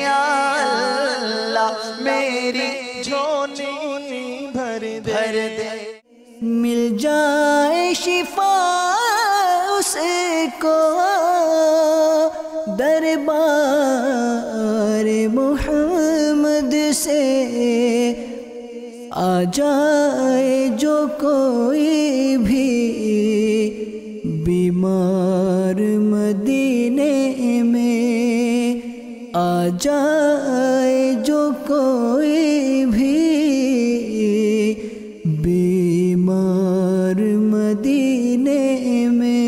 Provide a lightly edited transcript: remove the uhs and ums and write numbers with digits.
یا اللہ میری جھولی بھر دے مل جائے شفا اس کو دربار محمد سے آ جائے جو کوئی بھی بیمار مدینے میں آ جائے جو کوئی بھی بیمار مدینے میں